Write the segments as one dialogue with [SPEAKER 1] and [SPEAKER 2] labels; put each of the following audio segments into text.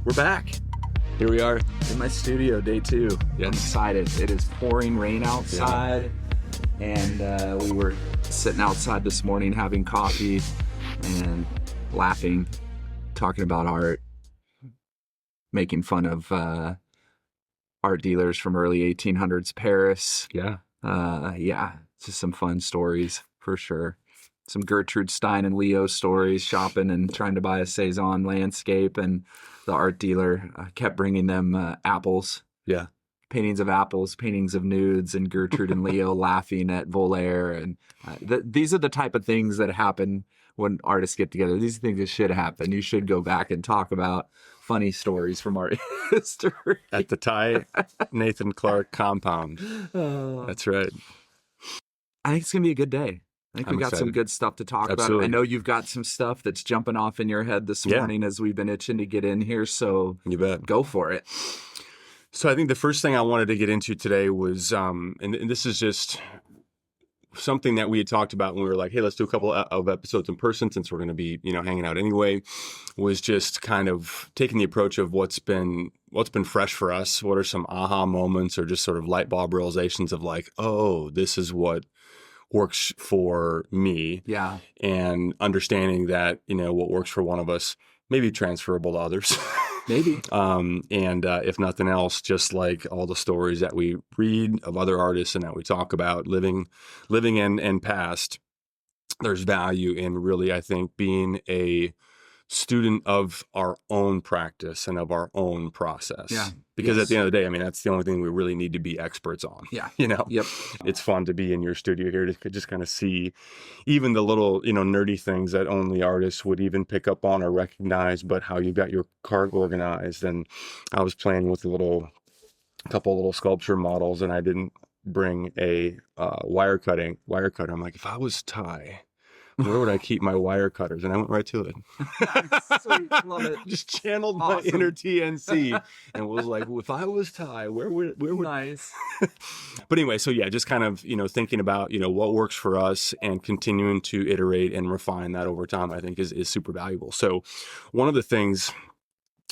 [SPEAKER 1] We're back.
[SPEAKER 2] Here we are.
[SPEAKER 1] In my studio, day 2.
[SPEAKER 2] Yes.
[SPEAKER 1] I'm excited. It is pouring rain outside, and we were sitting outside this morning having coffee and laughing, talking about art, making fun of art dealers from early 1800s Paris.
[SPEAKER 2] Yeah.
[SPEAKER 1] Just some fun stories for sure. Some Gertrude Stein and Leo stories, shopping and trying to buy a Cezanne landscape, and the art dealer kept bringing them apples.
[SPEAKER 2] Yeah.
[SPEAKER 1] Paintings of apples, paintings of nudes, and Gertrude and Leo laughing at Voltaire. And these are the type of things that happen when artists get together. These are things that should happen. You should go back and talk about funny stories from art history.
[SPEAKER 2] At the Ty Nathan Clark compound. That's right.
[SPEAKER 1] I think it's going to be a good day. I think we got some good stuff to talk about. I know you've got some stuff that's jumping off in your head this morning as we've been itching to get in here. So
[SPEAKER 2] you bet.
[SPEAKER 1] Go for it.
[SPEAKER 2] So I think the first thing I wanted to get into today was, and this is just something that we had talked about when we were like, hey, let's do a couple of episodes in person since we're going to be, hanging out anyway, was just kind of taking the approach of what's been fresh for us. What are some aha moments or just sort of light bulb realizations of like, oh, this is what works for me.
[SPEAKER 1] Yeah.
[SPEAKER 2] And understanding that, what works for one of us may be transferable to others.
[SPEAKER 1] Maybe.
[SPEAKER 2] And if nothing else, just like all the stories that we read of other artists and that we talk about living in and past, there's value in really, I think, being a student of our own practice and of our own process.
[SPEAKER 1] Yeah.
[SPEAKER 2] Because at the end of the day, that's the only thing we really need to be experts on.
[SPEAKER 1] Yeah.
[SPEAKER 2] Yep. It's fun to be in your studio here to just kind of see even the little, nerdy things that only artists would even pick up on or recognize, but how you got your cart organized. And I was playing with a couple little sculpture models, and I didn't bring a wire cutter. I'm like, if I was Ty, where would I keep my wire cutters? And I went right to it.
[SPEAKER 1] Sweet. Love it.
[SPEAKER 2] Just channeled my inner TNC and was like, well, if I was Ty, where would
[SPEAKER 1] Nice.
[SPEAKER 2] But anyway, so yeah, just kind of, thinking about, what works for us and continuing to iterate and refine that over time, I think is super valuable. So one of the things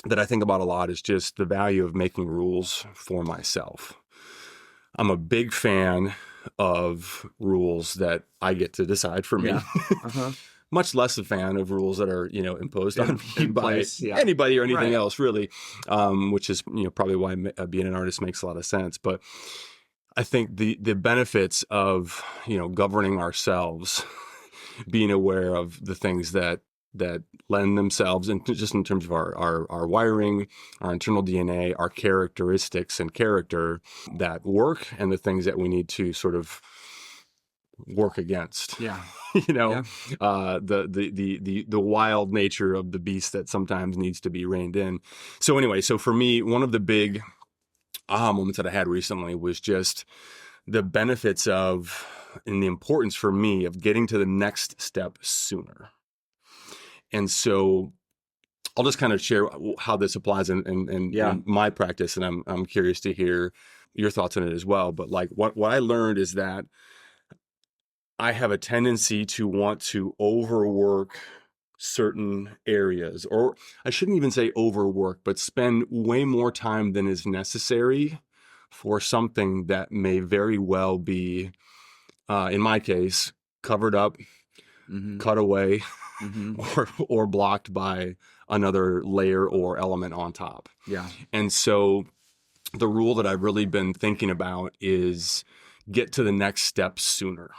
[SPEAKER 2] that I think about a lot is just the value of making rules for myself. I'm a big fan of rules that I get to decide for me.
[SPEAKER 1] Yeah. Uh-huh.
[SPEAKER 2] Much less a fan of rules that are, imposed on me by anybody or anything else, really, which is, probably why being an artist makes a lot of sense. But I think the benefits of, governing ourselves, being aware of the things that lend themselves, and just in terms of our wiring, our internal DNA, our characteristics and character that work, and the things that we need to sort of work against.
[SPEAKER 1] Yeah.
[SPEAKER 2] The wild nature of the beast that sometimes needs to be reined in. So anyway, for me, one of the big aha moments that I had recently was just the benefits of, and the importance for me of getting to the next step sooner. And so I'll just kind of share how this applies in my practice, and I'm curious to hear your thoughts on it as well. But like what I learned is that I have a tendency to want to overwork certain areas, or I shouldn't even say overwork, but spend way more time than is necessary for something that may very well be, in my case, covered up, cut away, or blocked by another layer or element on top.
[SPEAKER 1] Yeah.
[SPEAKER 2] And so the rule that I've really been thinking about is get to the next step sooner.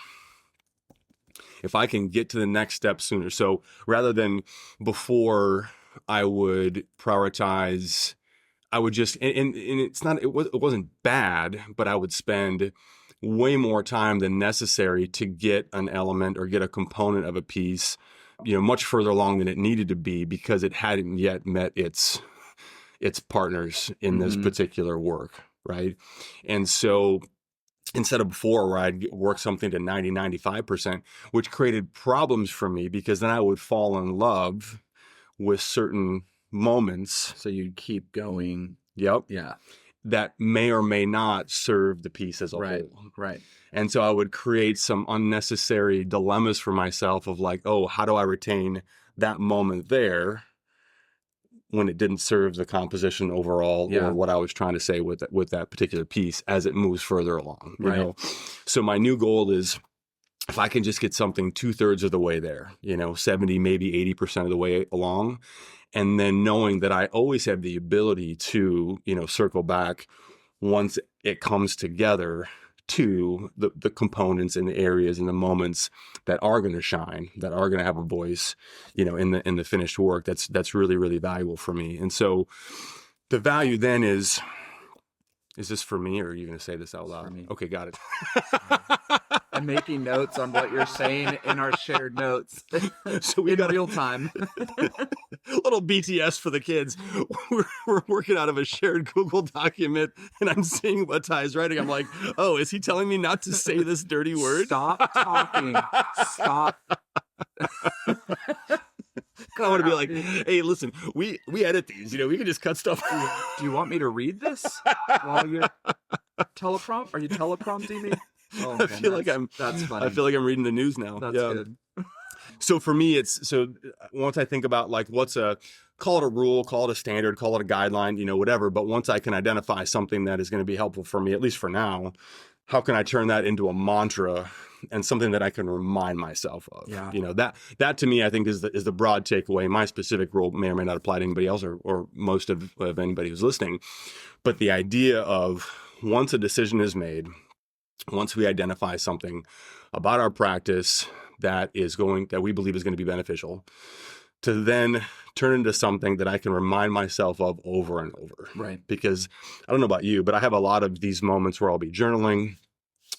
[SPEAKER 2] If I can get to the next step sooner. So rather than before, I would prioritize, I would just, and it wasn't bad, but I would spend way more time than necessary to get an element or get a component of a piece, much further along than it needed to be, because it hadn't yet met its partners in this particular work, right? And so instead of before, where I'd work something to 95%, which created problems for me, because then I would fall in love with certain moments.
[SPEAKER 1] So you'd keep going.
[SPEAKER 2] Yep.
[SPEAKER 1] Yeah.
[SPEAKER 2] That may or may not serve the piece as a whole.
[SPEAKER 1] Right.
[SPEAKER 2] And so I would create some unnecessary dilemmas for myself of like, oh, how do I retain that moment there when it didn't serve the composition overall
[SPEAKER 1] Yeah.
[SPEAKER 2] or what I was trying to say with that particular piece as it moves further along. You
[SPEAKER 1] Right.
[SPEAKER 2] know, so my new goal is, if I can just get something 2/3 of the way there, 70, maybe 80% of the way along, and then knowing that I always have the ability to, circle back once it comes together to the components and the areas and the moments that are going to shine, that are going to have a voice, in the finished work. That's really, really valuable for me. And so the value then is this for me, or are you going to say this out loud?
[SPEAKER 1] For me.
[SPEAKER 2] Okay, got it.
[SPEAKER 1] I'm making notes on what you're saying in our shared notes.
[SPEAKER 2] So we
[SPEAKER 1] in
[SPEAKER 2] got
[SPEAKER 1] real time.
[SPEAKER 2] little BTS for the kids. We're working out of a shared Google document, and I'm seeing what Ty's writing. I'm like, oh, is he telling me not to say this dirty word?
[SPEAKER 1] Stop talking. Stop.
[SPEAKER 2] I want to be like, hey, listen, we edit these. We can just cut stuff.
[SPEAKER 1] Do you want me to read this while you're teleprompt? Are you teleprompting me? Oh,
[SPEAKER 2] I feel like
[SPEAKER 1] that's funny.
[SPEAKER 2] I feel like I'm reading the news now.
[SPEAKER 1] That's
[SPEAKER 2] Yeah.
[SPEAKER 1] good.
[SPEAKER 2] So for me, once I think about like call it a rule, call it a standard, call it a guideline, whatever. But once I can identify something that is going to be helpful for me, at least for now, how can I turn that into a mantra and something that I can remind myself of?
[SPEAKER 1] Yeah.
[SPEAKER 2] That to me, I think is the broad takeaway. My specific rule may or may not apply to anybody else or most of anybody who's listening. But the idea of once a decision is made, once we identify something about our practice that we believe is going to be beneficial, to then turn into something that I can remind myself of over and over.
[SPEAKER 1] Right.
[SPEAKER 2] Because I don't know about you, but I have a lot of these moments where I'll be journaling,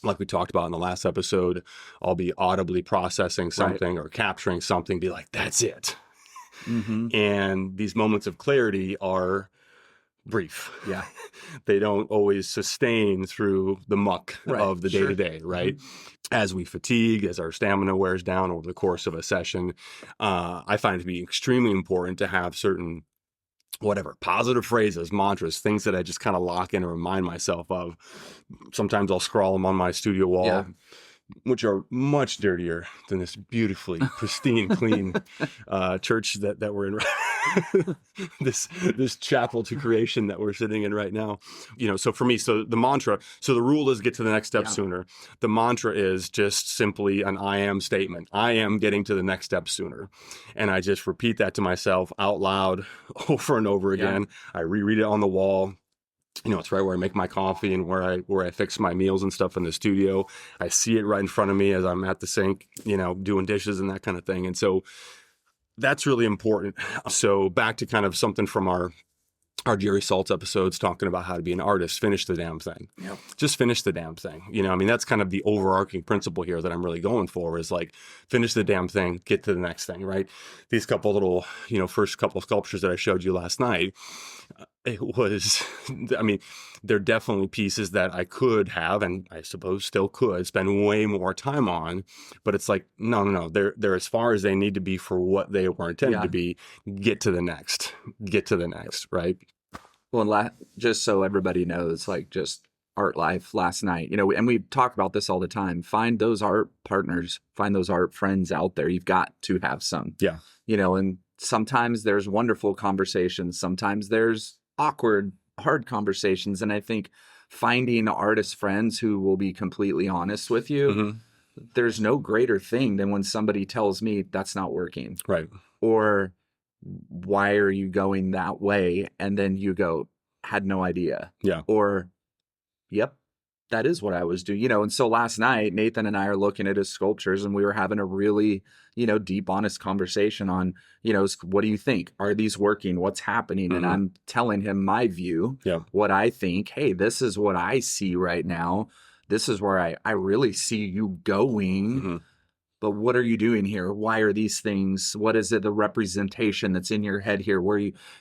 [SPEAKER 2] like we talked about in the last episode. I'll be audibly processing something or capturing something, be like, that's it.
[SPEAKER 1] Mm-hmm.
[SPEAKER 2] And these moments of clarity are brief.
[SPEAKER 1] Yeah.
[SPEAKER 2] They don't always sustain through the muck of the
[SPEAKER 1] Sure.
[SPEAKER 2] day-to-day, right? Mm-hmm. As we fatigue, as our stamina wears down over the course of a session, I find it to be extremely important to have certain positive phrases, mantras, things that I just kind of lock in and remind myself of. Sometimes I'll scrawl them on my studio wall, which are much dirtier than this beautifully pristine, clean church that we're in. this chapel to creation that we're sitting in right now. So for me, the rule is get to the next step sooner. The mantra is just simply an I am statement. I am getting to the next step sooner. And I just repeat that to myself out loud over and over again. I reread it on the wall. It's right where I make my coffee and where I fix my meals and stuff in the studio. I see it right in front of me as I'm at the sink, doing dishes and that kind of thing. And so that's really important. So back to kind of something from our Jerry Saltz episodes talking about how to be an artist, finish the damn thing.
[SPEAKER 1] Yep.
[SPEAKER 2] Just finish the damn thing. That's kind of the overarching principle here that I'm really going for is like, finish the damn thing, get to the next thing, right? These couple little, first couple of sculptures that I showed you last night, they're definitely pieces that I could have, and I suppose still could, spend way more time on, but it's like, no, they're as far as they need to be for what they were intended to be. Get to the next, right?
[SPEAKER 1] Well, just so everybody knows, like just art life last night, and we talk about this all the time. Find those art partners, find those art friends out there. You've got to have some.
[SPEAKER 2] Yeah.
[SPEAKER 1] And sometimes there's wonderful conversations. Sometimes there's awkward, hard conversations. And I think finding artist friends who will be completely honest with you, there's no greater thing than when somebody tells me that's not working.
[SPEAKER 2] Right.
[SPEAKER 1] Or why are you going that way? And then you go, had no idea.
[SPEAKER 2] Yeah.
[SPEAKER 1] Or, yep, that is what I was doing. And so last night, Nathan and I are looking at his sculptures and we were having a really, deep, honest conversation on, what do you think? Are these working? What's happening? And I'm telling him my view, what I think. Hey, this is what I see right now. This is where I really see you going. But what are you doing here? Why are these things? What is it? The representation that's in your head here?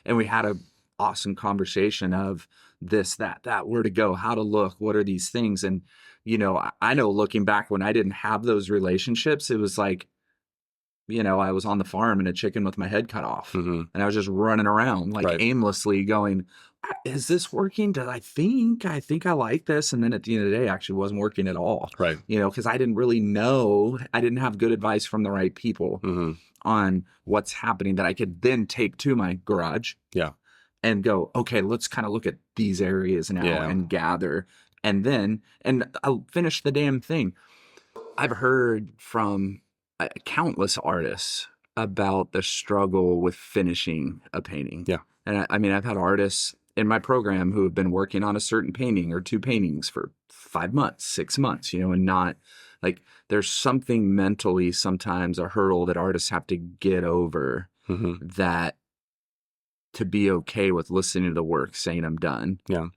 [SPEAKER 1] And we had a awesome conversation of this, that, where to go, how to look, what are these things? And, I know looking back when I didn't have those relationships, it was like, I was on the farm and a chicken with my head cut off and I was just running around like aimlessly going, is this working? I think I like this. And then at the end of the day, it actually wasn't working at all.
[SPEAKER 2] Right.
[SPEAKER 1] Because I didn't really know, I didn't have good advice from the right people on what's happening that I could then take to my garage
[SPEAKER 2] Yeah.
[SPEAKER 1] and go, okay, let's kind of look at these areas now and gather. And I'll finish the damn thing. I've heard from countless artists about the struggle with finishing a painting.
[SPEAKER 2] Yeah.
[SPEAKER 1] And I mean, I've had artists in my program who have been working on a certain painting or two paintings for 5 months, 6 months, and not like there's something mentally sometimes a hurdle that artists have to get over that to be okay with listening to the work, saying I'm done.
[SPEAKER 2] Yeah.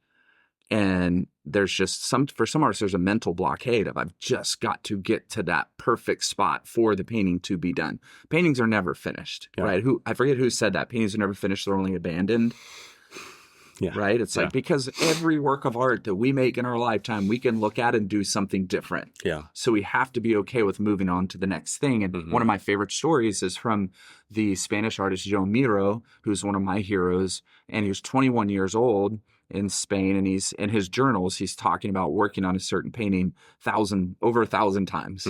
[SPEAKER 1] And there's just for some artists, there's a mental blockade of I've just got to get to that perfect spot for the painting to be done. Paintings are never finished, right? I forget who said that. Paintings are never finished, they're only abandoned.
[SPEAKER 2] Yeah.
[SPEAKER 1] Right? It's like, because every work of art that we make in our lifetime, we can look at and do something different.
[SPEAKER 2] Yeah.
[SPEAKER 1] So we have to be okay with moving on to the next thing. And one of my favorite stories is from the Spanish artist Joan Miro, who's one of my heroes. And he was 21 years old in Spain. And he's in his journals, he's talking about working on a certain painting over 1,000 times.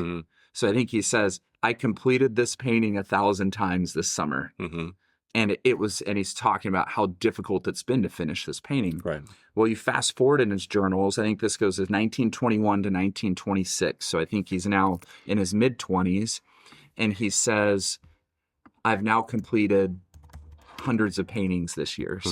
[SPEAKER 1] So I think he says, I completed this painting 1,000 times this summer. And and he's talking about how difficult it's been to finish this painting.
[SPEAKER 2] Right.
[SPEAKER 1] Well, you fast forward in his journals, I think this goes as 1921 to 1926. So I think he's now in his mid-20s. And he says, I've now completed hundreds of paintings this year.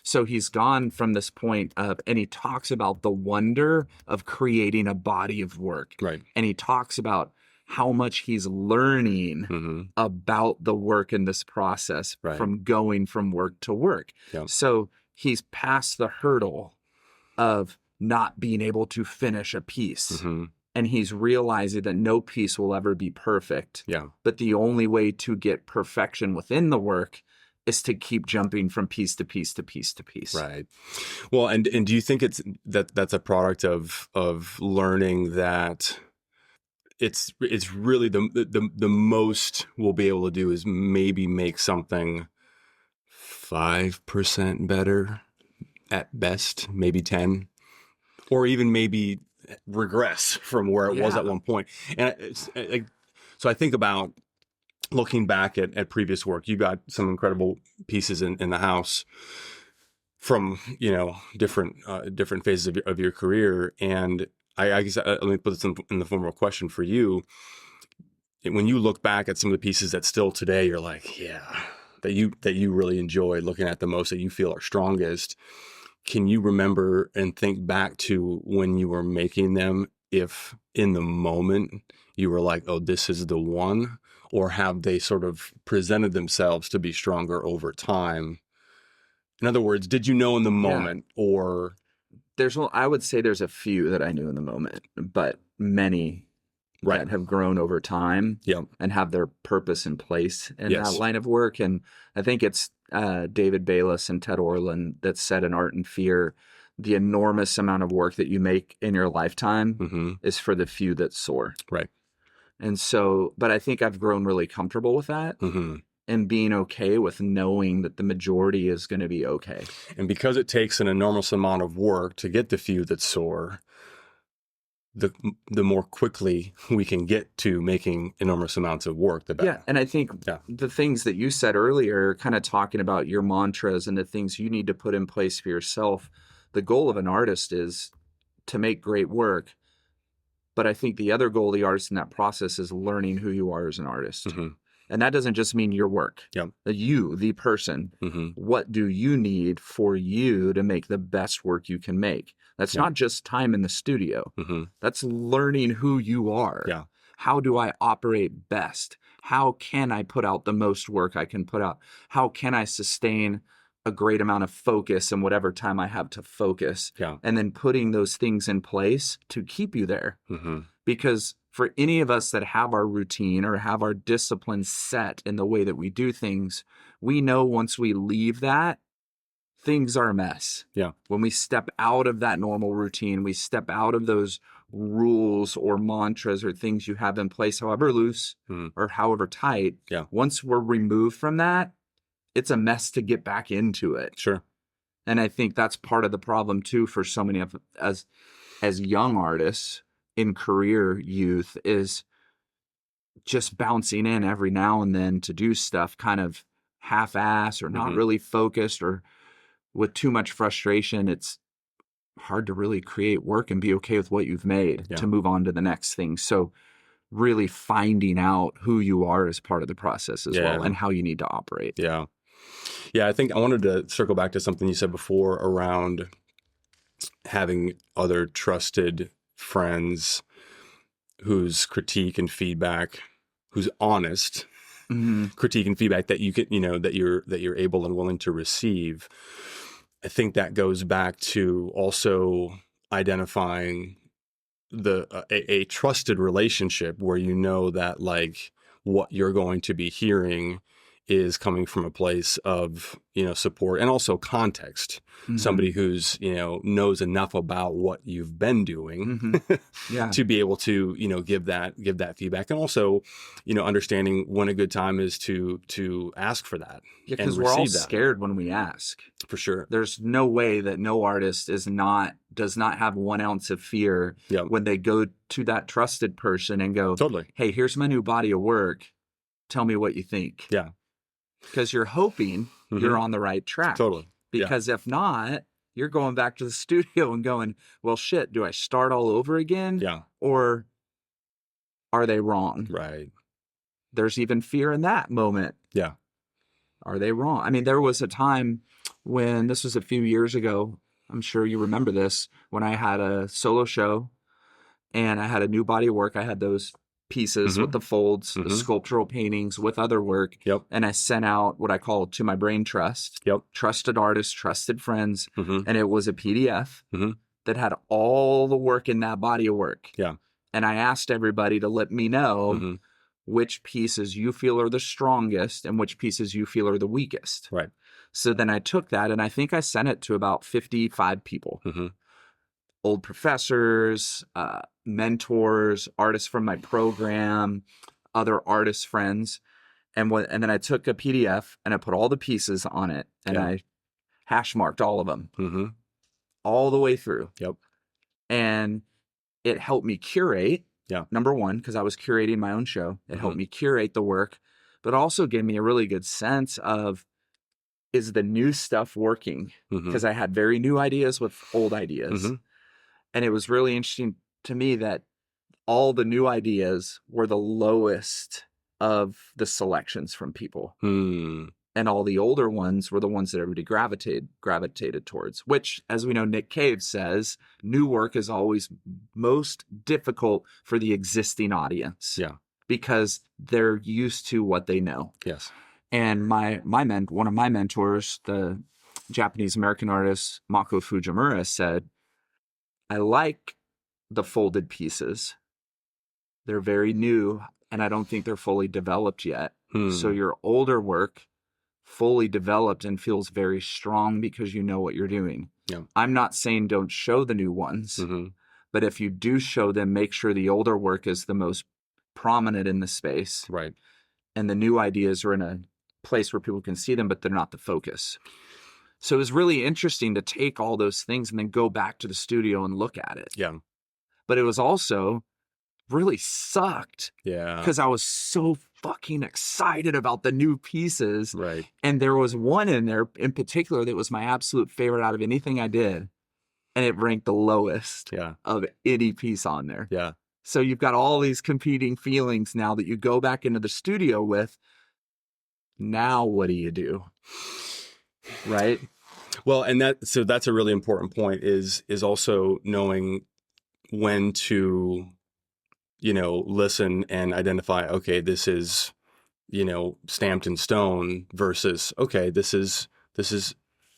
[SPEAKER 1] So he's gone from this point of, and he talks about the wonder of creating a body of work.
[SPEAKER 2] Right.
[SPEAKER 1] And he talks about how much he's learning about the work in this process from going from work to work. Yeah. So he's past the hurdle of not being able to finish a piece. And he's realizing that no piece will ever be perfect. Yeah. But the only way to get perfection within the work is to keep jumping from piece to piece to piece to piece.
[SPEAKER 2] Right. Well, and do you think that's a product of learning that it's really the most we'll be able to do is maybe make something 5% better at best, maybe 10, or even maybe regress from where it was at one point. And so I think about looking back at previous work. You got some incredible pieces in the house from different phases of your career, and I guess let me put this in the form of a question for you. When you look back at some of the pieces that still today you're like, that you really enjoy looking at the most, that you feel are strongest, can you remember and think back to when you were making them, if in the moment you were like, oh, this is the one, or have they sort of presented themselves to be stronger over time? In other words, did you know in the moment, or...
[SPEAKER 1] I would say there's a few that I knew in the moment, but many that have grown over time and have their purpose in place in that line of work. And I think it's David Bayless and Ted Orland that said in Art and Fear, the enormous amount of work that you make in your lifetime is for the few that soar.
[SPEAKER 2] Right.
[SPEAKER 1] And so, but I think I've grown really comfortable with that. And being okay with knowing that the majority is going to be okay.
[SPEAKER 2] And because it takes an enormous amount of work to get the few that soar, the more quickly we can get to making enormous amounts of work, the better.
[SPEAKER 1] Yeah, and I think the things that you said earlier, kind of talking about your mantras and the things you need to put in place for yourself, the goal of an artist is to make great work. But I think the other goal of the artist in that process is learning who you are as an artist. And that doesn't just mean your work. You, the person, what do you need for you to make the best work you can make? That's not just time in the studio. That's learning who you are. How do I operate best? How can I put out the most work I can put out? How can I sustain a great amount of focus in whatever time I have to focus? And then putting those things in place to keep you there. Because for any of us that have our routine or have our discipline set in the way that we do things, we know once we leave that, things are a mess. When we step out of that normal routine, we step out of those rules or mantras or things you have in place, however loose or however tight, once we're removed from that, it's a mess to get back into it.
[SPEAKER 2] Sure.
[SPEAKER 1] And I think that's part of the problem too for so many of as young artists in career youth is just bouncing in every now and then to do stuff kind of half-ass or not really focused or with too much frustration. It's hard to really create work and be okay with what you've made to move on to the next thing. So really finding out who you are is part of the process as well, and how you need to operate.
[SPEAKER 2] Yeah. I think I wanted to circle back to something you said before around having other trusted friends whose critique and feedback, who's honest critique and feedback that you can, that you're able and willing to receive. I think that goes back to also identifying a trusted relationship where you know that like what you're going to be hearing is coming from a place of, support and also context. Somebody who's, knows enough about what you've been doing to be able to, give that feedback. And also, understanding when a good time is to ask for that.
[SPEAKER 1] Yeah, because we're all scared when we ask.
[SPEAKER 2] For sure.
[SPEAKER 1] There's no way that no artist does not have 1 ounce of fear when they go to that trusted person and go,
[SPEAKER 2] totally,
[SPEAKER 1] hey, here's my new body of work. Tell me what you think.
[SPEAKER 2] Yeah.
[SPEAKER 1] Because you're hoping you're on the right track.
[SPEAKER 2] Totally.
[SPEAKER 1] Because if not, you're going back to the studio and going, well, shit, do I start all over again?
[SPEAKER 2] Yeah.
[SPEAKER 1] Or are they wrong?
[SPEAKER 2] Right.
[SPEAKER 1] There's even fear in that moment.
[SPEAKER 2] Yeah.
[SPEAKER 1] Are they wrong? I mean, there was a time when, this was a few years ago, I'm sure you remember this, when I had a solo show and I had a new body of work. I had those pieces with the folds, the sculptural paintings with other work. And I sent out what I call to my brain trust, trusted artists, trusted friends. And it was a PDF that had all the work in that body of work. And I asked everybody to let me know which pieces you feel are the strongest and which pieces you feel are the weakest.
[SPEAKER 2] Right.
[SPEAKER 1] So then I took that and I think I sent it to about 55 people. Old professors, mentors, artists from my program, other artist friends. And then I took a PDF and I put all the pieces on it and I hash marked all of them all the way through. And it helped me curate. Number one, because I was curating my own show. It helped me curate the work, but also gave me a really good sense of, is the new stuff working? Because I had very new ideas with old ideas. And it was really interesting to me that all the new ideas were the lowest of the selections from people. And all the older ones were the ones that everybody gravitated towards, which, as we know, Nick Cave says, new work is always most difficult for the existing audience. Because they're used to what they know. And one of my mentors, the Japanese-American artist Mako Fujimura, said, I like the folded pieces. They're very new, and I don't think they're fully developed yet. So your older work, fully developed and feels very strong because you know what you're doing. I'm not saying don't show the new ones, but if you do show them, make sure the older work is the most prominent in the space.
[SPEAKER 2] Right.
[SPEAKER 1] And the new ideas are in a place where people can see them, but they're not the focus. So it was really interesting to take all those things and then go back to the studio and look at it. But it was also really sucked. Because I was so fucking excited about the new pieces.
[SPEAKER 2] Right.
[SPEAKER 1] And there was one in there in particular that was my absolute favorite out of anything I did. And it ranked the lowest of any piece on there. So you've got all these competing feelings now that you go back into the studio with. Now what do you do? Right?
[SPEAKER 2] Well, and that's a really important point is also knowing when to, listen and identify, okay, this is, stamped in stone versus, okay, this is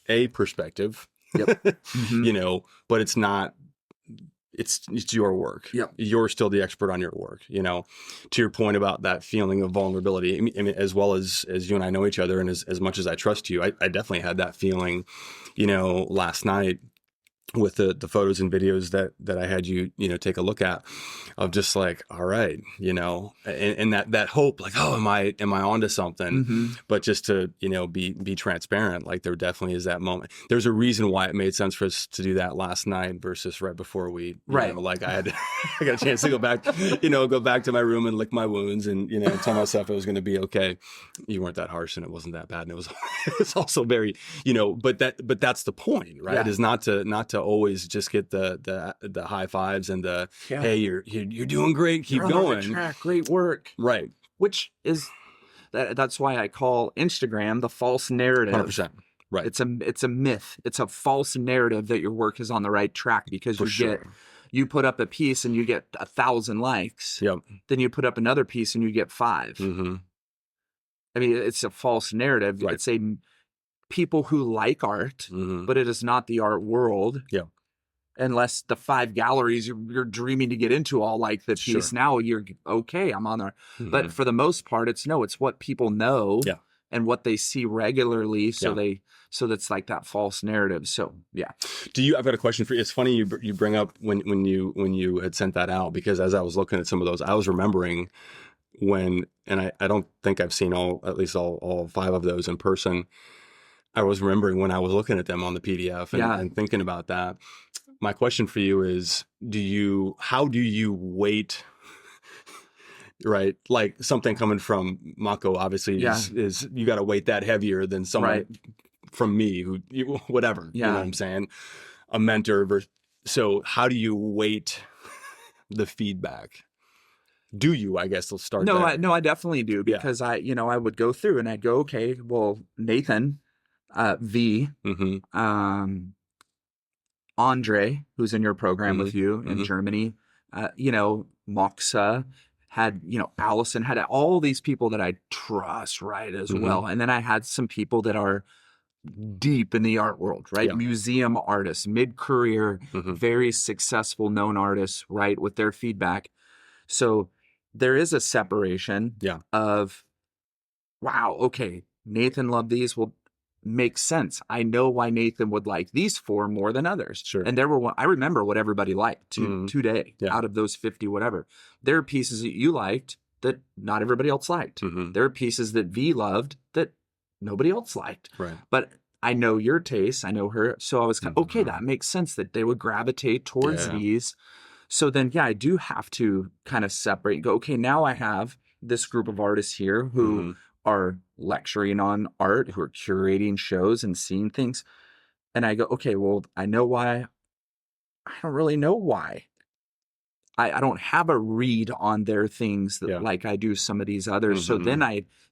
[SPEAKER 2] a perspective, but it's not, it's your work. You're still the expert on your work, to your point about that feeling of vulnerability. I mean, as well as you and I know each other and as much as I trust you, I definitely had that feeling, last night with the photos and videos that I had you take a look at, of just like, all right, and that hope, like, oh, am I onto something?
[SPEAKER 1] Mm-hmm.
[SPEAKER 2] But just to be transparent, like there definitely is that moment. There's a reason why it made sense for us to do that last night versus right before we
[SPEAKER 1] Right.
[SPEAKER 2] like I had I got a chance to go back to my room and lick my wounds and tell myself it was going to be okay. You weren't that harsh and it wasn't that bad, and it was it was also very but that's the point, right?
[SPEAKER 1] Yeah.
[SPEAKER 2] Is not to always just get the high fives and the hey, you're doing great, keep
[SPEAKER 1] You're on the
[SPEAKER 2] going,
[SPEAKER 1] right track, great work,
[SPEAKER 2] right?
[SPEAKER 1] which is that's why I call Instagram the false narrative.
[SPEAKER 2] 100%. Right.
[SPEAKER 1] It's a myth. It's a false narrative that your work is on the right track, because you put up a piece and you get 1,000 likes.
[SPEAKER 2] Yep.
[SPEAKER 1] Then you put up another piece and you get 5.
[SPEAKER 2] Mm-hmm.
[SPEAKER 1] I mean, it's a false narrative.
[SPEAKER 2] Right.
[SPEAKER 1] It's a people who like art,
[SPEAKER 2] Mm-hmm.
[SPEAKER 1] but it is not the art world.
[SPEAKER 2] Yeah.
[SPEAKER 1] Unless the 5 galleries you're dreaming to get into all like the piece.
[SPEAKER 2] Sure.
[SPEAKER 1] Now you're okay, I'm on there.
[SPEAKER 2] Mm-hmm.
[SPEAKER 1] But for the most part, it's what people know.
[SPEAKER 2] Yeah.
[SPEAKER 1] And what they see regularly. So
[SPEAKER 2] Yeah.
[SPEAKER 1] so that's like that false narrative. So yeah.
[SPEAKER 2] I've got a question for you. It's funny you bring up when you had sent that out, because as I was looking at some of those, I was remembering and I don't think I've seen at least all 5 of those in person. I was remembering when I was looking at them on the PDF and thinking about that. My question for you is, how do you weight, right? Like something coming from Mako obviously is you got to weight that heavier than someone from me whatever, you know what I'm saying? A mentor. So how do you weight the feedback? Do you, I guess let's start there.
[SPEAKER 1] No, I definitely do, because I would go through and I'd go, okay, well, Nathan, V,
[SPEAKER 2] Mm-hmm.
[SPEAKER 1] Andre, who's in your program
[SPEAKER 2] Mm-hmm.
[SPEAKER 1] with you in
[SPEAKER 2] Mm-hmm.
[SPEAKER 1] Germany, Moxa had, Allison, had all these people that I trust, right, as
[SPEAKER 2] Mm-hmm.
[SPEAKER 1] well. And then I had some people that are deep in the art world, right?
[SPEAKER 2] Yeah.
[SPEAKER 1] Museum artists, mid-career,
[SPEAKER 2] Mm-hmm.
[SPEAKER 1] very successful known artists, right, with their feedback. So there is a separation of, wow, okay, Nathan loved these. Well, makes sense. I know why Nathan would like these 4 more than others.
[SPEAKER 2] Sure.
[SPEAKER 1] And I remember what everybody liked today out of those 50, whatever. There are pieces that you liked that not everybody else liked.
[SPEAKER 2] Mm-hmm.
[SPEAKER 1] There are pieces that V loved that nobody else liked.
[SPEAKER 2] Right.
[SPEAKER 1] But I know your taste. I know her. So I was kind of, okay, that makes sense that they would gravitate towards these. So then, I do have to kind of separate and go, okay, now I have this group of artists here who are lecturing on art, who are curating shows and seeing things. And I go, okay, well, I know why. I don't really know why. I don't have a read on their things like I do some of these others. So then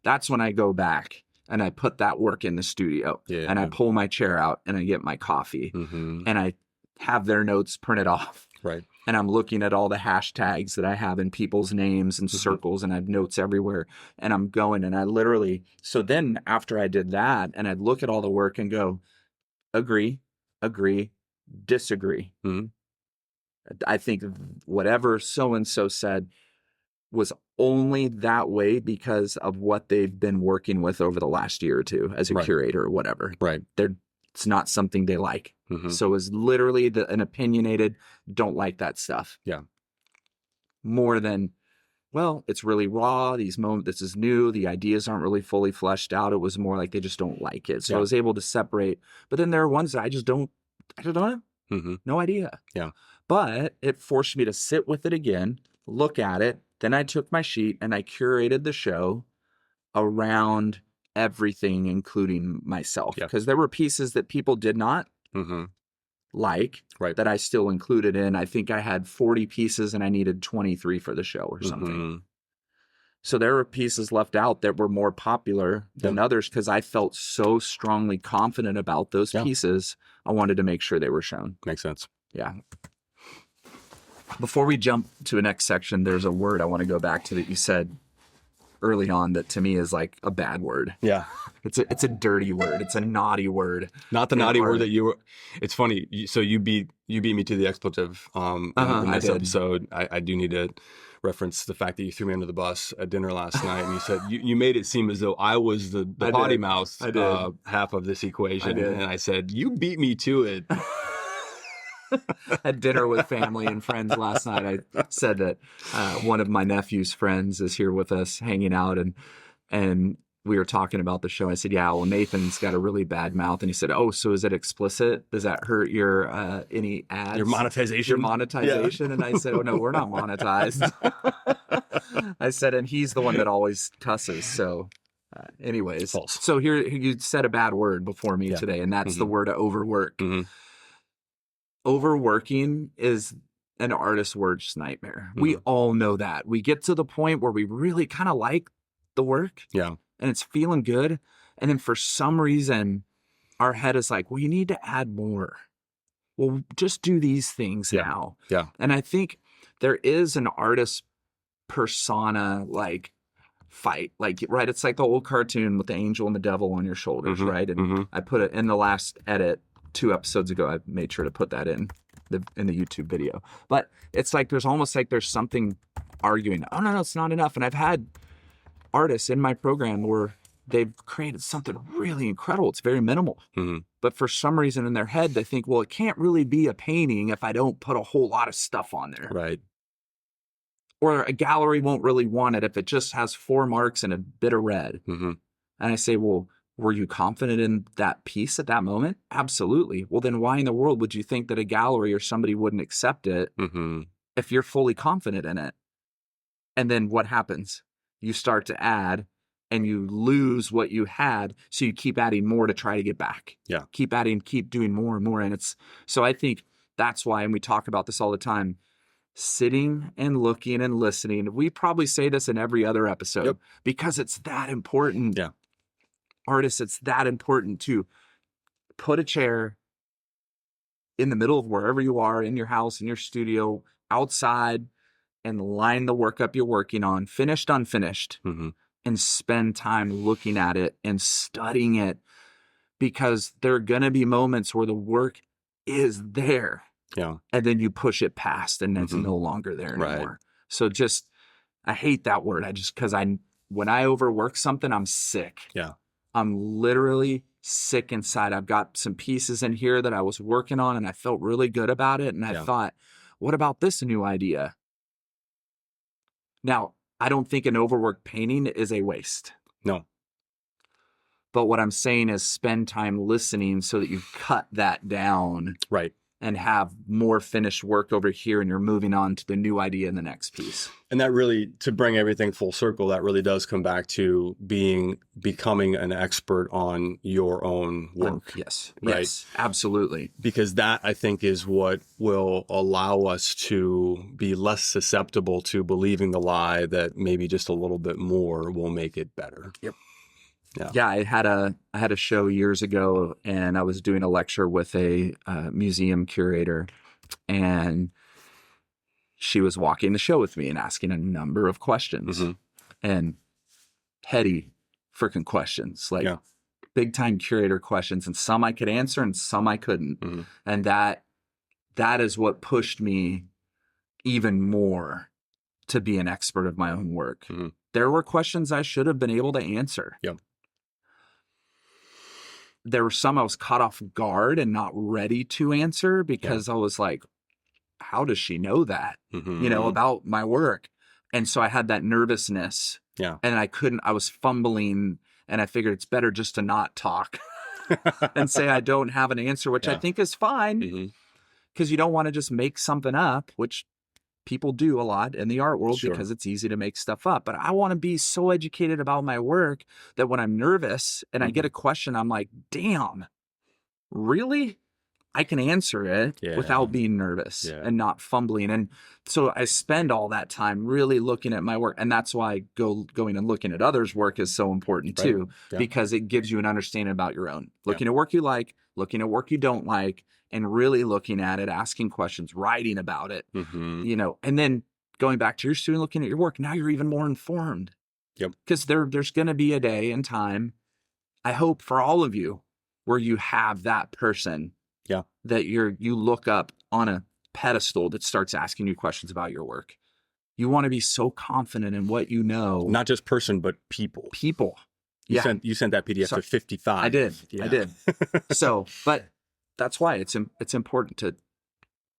[SPEAKER 1] that's when I go back and I put that work in the studio and I pull my chair out and I get my coffee and I have their notes printed off.
[SPEAKER 2] Right.
[SPEAKER 1] And I'm looking at all the hashtags that I have in people's names and circles, and I have notes everywhere. And I'm going, and I literally, so then after I did that, and I'd look at all the work and go, agree, disagree.
[SPEAKER 2] Mm-hmm.
[SPEAKER 1] I think whatever so-and-so said was only that way because of what they've been working with over the last year or two as a curator or whatever.
[SPEAKER 2] Right.
[SPEAKER 1] It's not something they like.
[SPEAKER 2] Mm-hmm.
[SPEAKER 1] So it's literally an opinionated, don't like that stuff.
[SPEAKER 2] Yeah.
[SPEAKER 1] More than, well, it's really raw. This is new. The ideas aren't really fully fleshed out. It was more like they just don't like it. So I was able to separate. But then there are ones that I don't know.
[SPEAKER 2] Mm-hmm.
[SPEAKER 1] No idea.
[SPEAKER 2] Yeah.
[SPEAKER 1] But it forced me to sit with it again, look at it. Then I took my sheet and I curated the show around everything, including myself. Because there were pieces that people did not like that I still included in. I think I had 40 pieces and I needed 23 for the show or something. So there were pieces left out that were more popular than others because I felt so strongly confident about those pieces. I wanted to make sure they were shown.
[SPEAKER 2] Makes sense.
[SPEAKER 1] Yeah. Before we jump to the next section, there's a word I want to go back to that you said early on that to me is like a bad word.
[SPEAKER 2] Yeah.
[SPEAKER 1] It's a dirty word. It's a naughty word.
[SPEAKER 2] Not the naughty word that you were. It's funny. So you beat me to the expletive in this episode. I do need to reference the fact that you threw me under the bus at dinner last night, and you said you made it seem as though I was the potty mouth half of this equation, and I said you beat me to it.
[SPEAKER 1] At dinner with family and friends last night, I said that one of my nephew's friends is here with us hanging out, and we were talking about the show. I said, yeah, well, Nathan's got a really bad mouth. And he said, oh, so is it explicit? Does that hurt your any ads?
[SPEAKER 2] Your monetization?
[SPEAKER 1] Your monetization? Yeah. And I said, oh, no, we're not monetized. I said, and he's the one that always cusses. So anyways,
[SPEAKER 2] False.
[SPEAKER 1] So here you said a bad word before me today, and that's the word overwork. Overworking is an artist's worst nightmare. We all know that. We get to the point where we really kind of like the work.
[SPEAKER 2] Yeah.
[SPEAKER 1] And it's feeling good. And then for some reason, our head is like, well, you need to add more. Well, just do these things now.
[SPEAKER 2] Yeah.
[SPEAKER 1] And I think there is an artist persona like fight. Like, right, it's like the old cartoon with the angel and the devil on your shoulders, right? And I put it in the last edit 2 episodes ago. I made sure to put that in the YouTube video. But it's like there's almost like there's something arguing, oh, no, it's not enough. And I've had artists in my program where they've created something really incredible. It's very minimal. But for some reason in their head, they think, well, it can't really be a painting if I don't put a whole lot of stuff on there.
[SPEAKER 2] Right.
[SPEAKER 1] Or a gallery won't really want it if it just has 4 marks and a bit of red. And I say, well, were you confident in that piece at that moment? Absolutely. Well, then why in the world would you think that a gallery or somebody wouldn't accept it if you're fully confident in it? And then what happens? You start to add and you lose what you had. So you keep adding more to try to get back.
[SPEAKER 2] Yeah.
[SPEAKER 1] Keep adding, keep doing more and more. And so I think that's why, and we talk about this all the time, sitting and looking and listening. We probably say this in every other episode because it's that important.
[SPEAKER 2] Yeah.
[SPEAKER 1] Artists, it's that important to put a chair in the middle of wherever you are, in your house, in your studio, outside, and line the work up you're working on, finished, unfinished, and spend time looking at it and studying it, because there are going to be moments where the work is there.
[SPEAKER 2] Yeah.
[SPEAKER 1] And then you push it past and it's no longer there anymore. Right. So I hate that word. Because when I overwork something, I'm sick.
[SPEAKER 2] Yeah.
[SPEAKER 1] I'm literally sick inside. I've got some pieces in here that I was working on and I felt really good about it. And I thought, what about this new idea? Now, I don't think an overworked painting is a waste.
[SPEAKER 2] No.
[SPEAKER 1] But what I'm saying is spend time listening so that you cut that down.
[SPEAKER 2] Right.
[SPEAKER 1] And have more finished work over here, and you're moving on to the new idea in the next piece.
[SPEAKER 2] And that really, to bring everything full circle, that really does come back to becoming an expert on your own work.
[SPEAKER 1] Yes.
[SPEAKER 2] Right?
[SPEAKER 1] Yes, absolutely.
[SPEAKER 2] Because that, I think, is what will allow us to be less susceptible to believing the lie that maybe just a little bit more will make it better.
[SPEAKER 1] Yep.
[SPEAKER 2] Yeah,
[SPEAKER 1] I had a show years ago, and I was doing a lecture with a museum curator, and she was walking the show with me and asking a number of questions, and heady freaking questions, like big time curator questions, and some I could answer and some I couldn't, and that is what pushed me even more to be an expert of my own work. There were questions I should have been able to answer.
[SPEAKER 2] Yep.
[SPEAKER 1] There were some I was caught off guard and not ready to answer because I was like, how does she know that, about my work? And so I had that nervousness and I was fumbling, and I figured it's better just to not talk and say I don't have an answer, which I think is fine, because you don't want to just make something up, which people do a lot in the art world because it's easy to make stuff up. But I want to be so educated about my work that when I'm nervous and I get a question, I'm like, damn, really? I can answer it without being nervous and not fumbling. And so I spend all that time really looking at my work. And that's why going and looking at others' work is so important too, because it gives you an understanding about your own. Looking at work you like, looking at work you don't like, and really looking at it, asking questions, writing about it, and then going back to your student, looking at your work. Now you're even more informed.
[SPEAKER 2] Yep.
[SPEAKER 1] Because there's going to be a day and time, I hope for all of you, where you have that person that you look up on a pedestal that starts asking you questions about your work. You want to be so confident in what you know.
[SPEAKER 2] Not just person, but people.
[SPEAKER 1] People.
[SPEAKER 2] You sent that PDF to 55.
[SPEAKER 1] I did. So, but that's why it's important to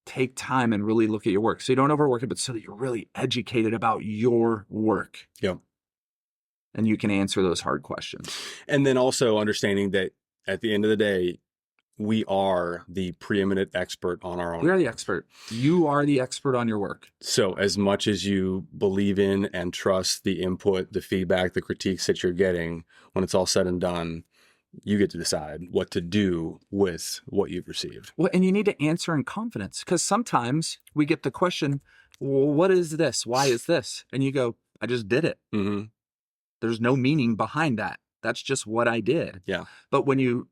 [SPEAKER 1] take time and really look at your work. So you don't overwork it, but so that you're really educated about your work.
[SPEAKER 2] Yep.
[SPEAKER 1] And you can answer those hard questions.
[SPEAKER 2] And then also understanding that at the end of the day, we are the preeminent expert on our own.
[SPEAKER 1] We are the expert. You are the expert on your work.
[SPEAKER 2] So as much as you believe in and trust the input, the feedback, the critiques that you're getting, when it's all said and done, you get to decide what to do with what you've received.
[SPEAKER 1] Well, and you need to answer in confidence, because sometimes we get the question, well, what is this? Why is this? And you go, I just did it.
[SPEAKER 2] Mm-hmm.
[SPEAKER 1] There's no meaning behind that. That's just what I did.
[SPEAKER 2] Yeah.
[SPEAKER 1] But when you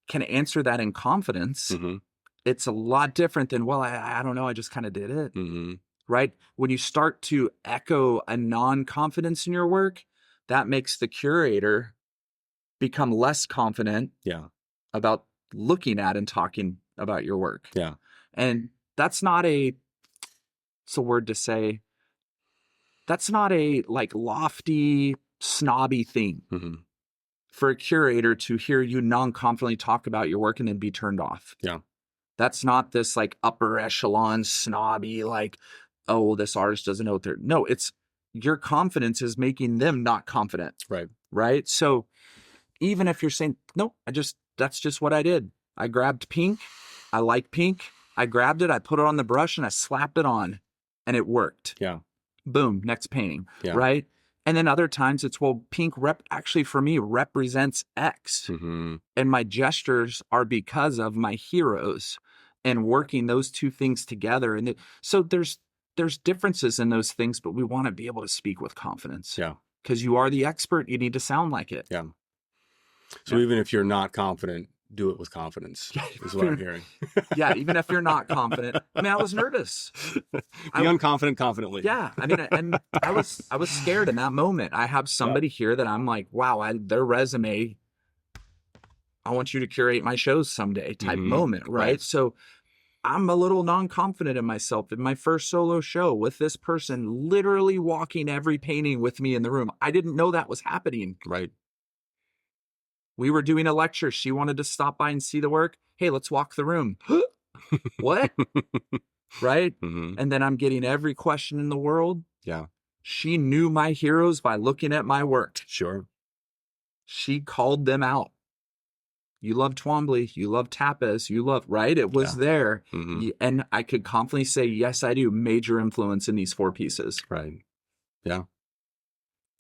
[SPEAKER 1] can answer that in confidence,
[SPEAKER 2] Mm-hmm.
[SPEAKER 1] it's a lot different than, well, I don't know, I just kind of did it.
[SPEAKER 2] Mm-hmm.
[SPEAKER 1] Right? When you start to echo a non-confidence in your work, that makes the curator become less confident
[SPEAKER 2] Yeah.
[SPEAKER 1] about looking at and talking about your work.
[SPEAKER 2] Yeah.
[SPEAKER 1] And that's not it's a word to say, that's not a like lofty, snobby thing
[SPEAKER 2] Mm-hmm.
[SPEAKER 1] for a curator to hear you non-confidently talk about your work and then be turned off.
[SPEAKER 2] Yeah.
[SPEAKER 1] That's not this like upper echelon snobby, like, oh, this artist doesn't know what they're, no, it's your confidence is making them not confident.
[SPEAKER 2] Right.
[SPEAKER 1] Right. So even if you're saying, no, that's just what I did. I grabbed pink. I like pink. I grabbed it. I put it on the brush and I slapped it on and it worked.
[SPEAKER 2] Yeah.
[SPEAKER 1] Boom. Next painting.
[SPEAKER 2] Yeah.
[SPEAKER 1] Right. And then other times it's, well, pink actually for me represents X.
[SPEAKER 2] Mm-hmm.
[SPEAKER 1] And my gestures are because of my heroes and working those two things together. And so there's differences in those things, but we want to be able to speak with confidence.
[SPEAKER 2] Yeah.
[SPEAKER 1] Because you are the expert. You need to sound like it.
[SPEAKER 2] Yeah. So even if you're not confident, do it with confidence, is what I'm hearing.
[SPEAKER 1] Yeah, even if you're not confident. I mean, I was nervous.
[SPEAKER 2] Be unconfident confidently.
[SPEAKER 1] Yeah, I mean, and I was scared in that moment. I have somebody here that I'm like, wow, their resume, I want you to curate my shows someday type moment, right? So I'm a little non-confident in myself. In my first solo show with this person literally walking every painting with me in the room, I didn't know that was happening.
[SPEAKER 2] Right.
[SPEAKER 1] We were doing a lecture. She wanted to stop by and see the work. Hey, let's walk the room. What? Right?
[SPEAKER 2] Mm-hmm.
[SPEAKER 1] And then I'm getting every question in the world.
[SPEAKER 2] Yeah.
[SPEAKER 1] She knew my heroes by looking at my work.
[SPEAKER 2] Sure.
[SPEAKER 1] She called them out. You love Twombly. You love Tapas. You love, right? It was there.
[SPEAKER 2] Mm-hmm.
[SPEAKER 1] And I could confidently say, yes, I do. Major influence in these 4 pieces.
[SPEAKER 2] Right. Yeah.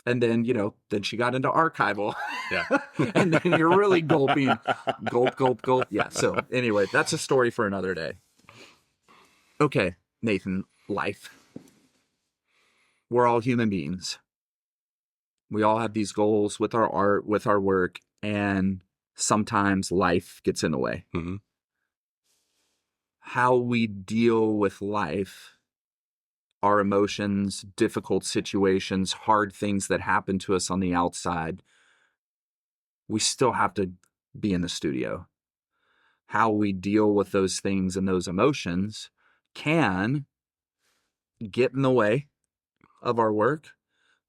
[SPEAKER 1] And then, then she got into archival.
[SPEAKER 2] Yeah.
[SPEAKER 1] And then you're really gulping. Gulp, gulp, gulp. Yeah. So anyway, that's a story for another day. Okay, Nathan, life. We're all human beings. We all have these goals with our art, with our work, and sometimes life gets in the way.
[SPEAKER 2] Mm-hmm.
[SPEAKER 1] How we deal with life, our emotions, difficult situations, hard things that happen to us on the outside, we still have to be in the studio. How we deal with those things and those emotions can get in the way of our work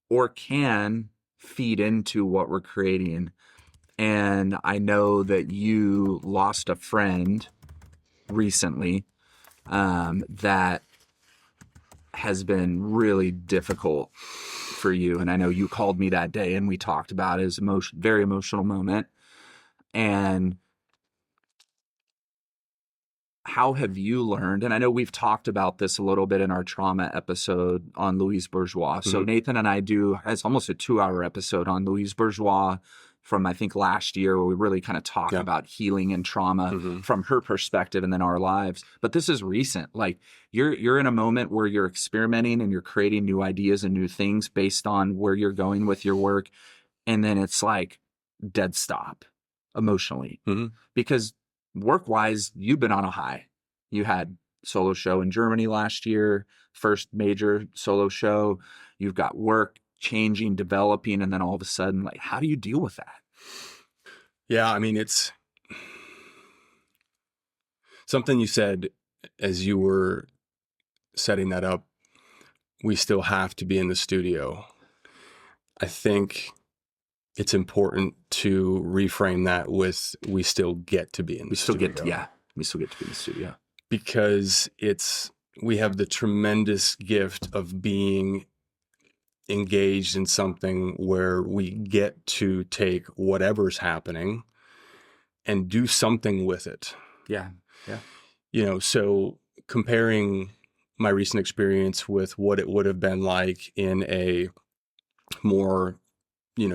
[SPEAKER 1] or can feed into what we're creating. And I know that you lost a friend recently that has been really difficult for you. And I know you called me that day and we talked about his very emotional moment. And how have you learned? And I know we've talked about this a little bit in our trauma episode on Louise Bourgeois. Mm-hmm. So Nathan and I it's almost a 2-hour episode on Louise Bourgeois from, I think, last year, where we really kind of talk about healing and trauma from her perspective and then our lives. But this is recent. Like you're in a moment where you're experimenting and you're creating new ideas and new things based on where you're going with your work. And then it's like dead stop emotionally because work-wise, you've been on a high. You had solo show in Germany last year, first major solo show. You've got work changing, developing, and then all of a sudden, like, how do you deal with that?
[SPEAKER 2] Yeah, I mean, it's something you said as you were setting that up. We still have to be in the studio. I think it's important to reframe that with we still get to be in the studio.
[SPEAKER 1] We still get to be in the studio.
[SPEAKER 2] because we have the tremendous gift of being engaged in something where we get to take whatever's happening and do something with it.
[SPEAKER 1] Yeah. Yeah.
[SPEAKER 2] So comparing my recent experience with what it would have been like in a more,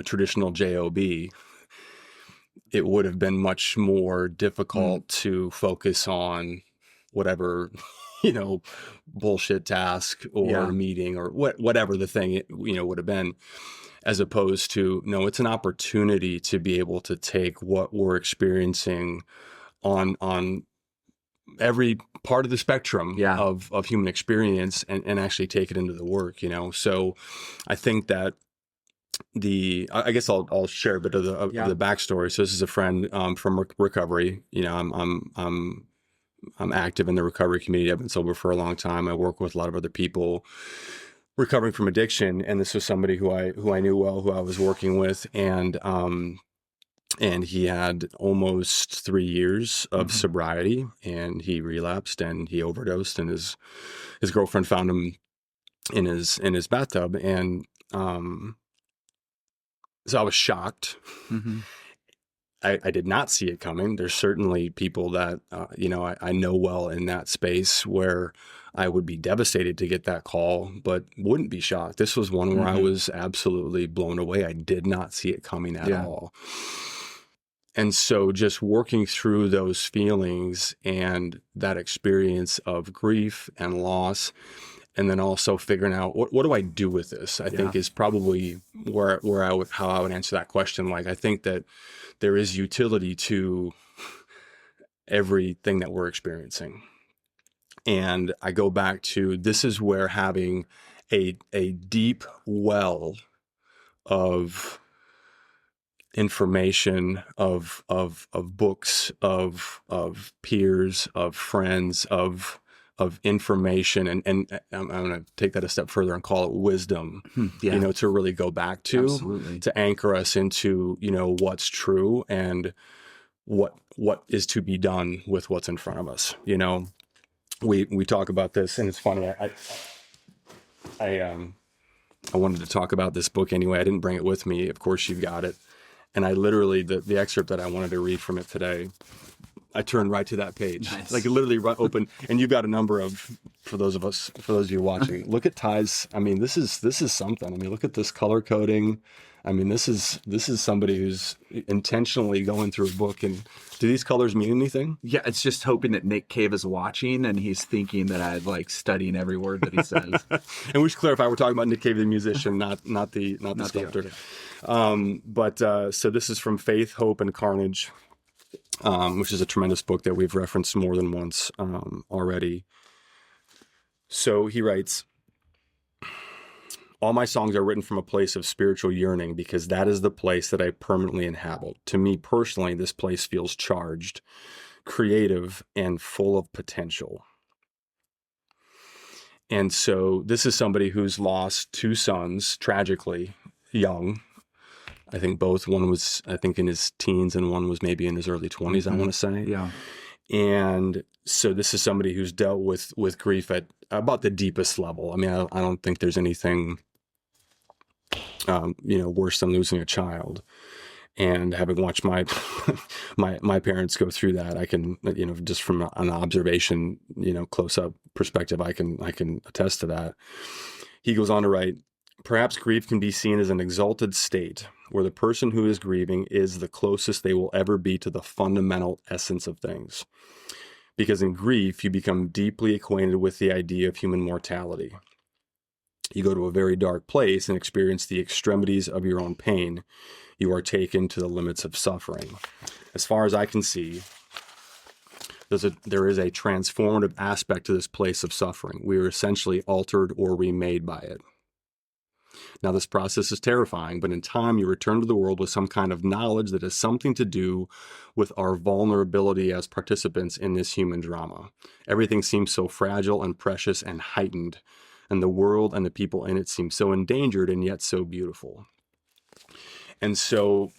[SPEAKER 2] traditional job, it would have been much more difficult to focus on whatever, bullshit task or meeting or whatever the thing, would have been, as opposed to, no, it's an opportunity to be able to take what we're experiencing on every part of the spectrum of human experience and actually take it into the work, So I think that I guess I'll share a bit of the backstory. So this is a friend from recovery. I'm active in the recovery community. I've been sober for a long time. I work with a lot of other people recovering from addiction, and this was somebody who I knew well, who I was working with, and he had almost 3 years of sobriety, and he relapsed and he overdosed, and his girlfriend found him in his bathtub, and so I was shocked. I did not see it coming. There's certainly people that, I know well in that space where I would be devastated to get that call, but wouldn't be shocked. This was one where I was absolutely blown away. I did not see it coming at all. And so just working through those feelings and that experience of grief and loss, and then also figuring out what do I do with this, I think is probably how I would answer that question. Like, I think that there is utility to everything that we're experiencing. And I go back to, this is where having a deep well of information, of books, of peers, of friends, of information, and I'm going to take that a step further and call it wisdom, to really go back to,
[SPEAKER 1] Absolutely.
[SPEAKER 2] to anchor us into, what's true and what is to be done with what's in front of us. We talk about this, and it's funny. I wanted to talk about this book anyway. I didn't bring it with me. Of course, you've got it. And I literally, the excerpt that I wanted to read from it today, I turned right to that page.
[SPEAKER 1] Nice.
[SPEAKER 2] Like, it literally open, and you've got a number of, for those of you watching, look at Ty's. I mean, this is something. I mean, look at this color coding. I mean, this is somebody who's intentionally going through a book. And do these colors mean anything?
[SPEAKER 1] Yeah, it's just hoping that Nick Cave is watching and he's thinking that I'm like studying every word that he says.
[SPEAKER 2] And we should clarify, we're talking about Nick Cave, the musician, not the sculptor. So this is from Faith, Hope, and Carnage, which is a tremendous book that we've referenced more than once already. So he writes, all my songs are written from a place of spiritual yearning because that is the place that I permanently inhabit. To me personally, this place feels charged, creative, and full of potential. And so this is somebody who's lost 2 sons, tragically young. I think both. One was, I think, in his teens, and one was maybe in his early 20s, I want to say.
[SPEAKER 1] Yeah.
[SPEAKER 2] And so this is somebody who's dealt with grief at about the deepest level. I mean, I don't think there's anything, worse than losing a child. And having watched my my parents go through that, I can, just from an observation, close up perspective, I can attest to that. He goes on to write, perhaps grief can be seen as an exalted state where the person who is grieving is the closest they will ever be to the fundamental essence of things. Because in grief, you become deeply acquainted with the idea of human mortality. You go to a very dark place and experience the extremities of your own pain. You are taken to the limits of suffering. As far as I can see, there is a transformative aspect to this place of suffering. We are essentially altered or remade by it. Now, this process is terrifying, but in time, you return to the world with some kind of knowledge that has something to do with our vulnerability as participants in this human drama. Everything seems so fragile and precious and heightened, and the world and the people in it seem so endangered and yet so beautiful. And so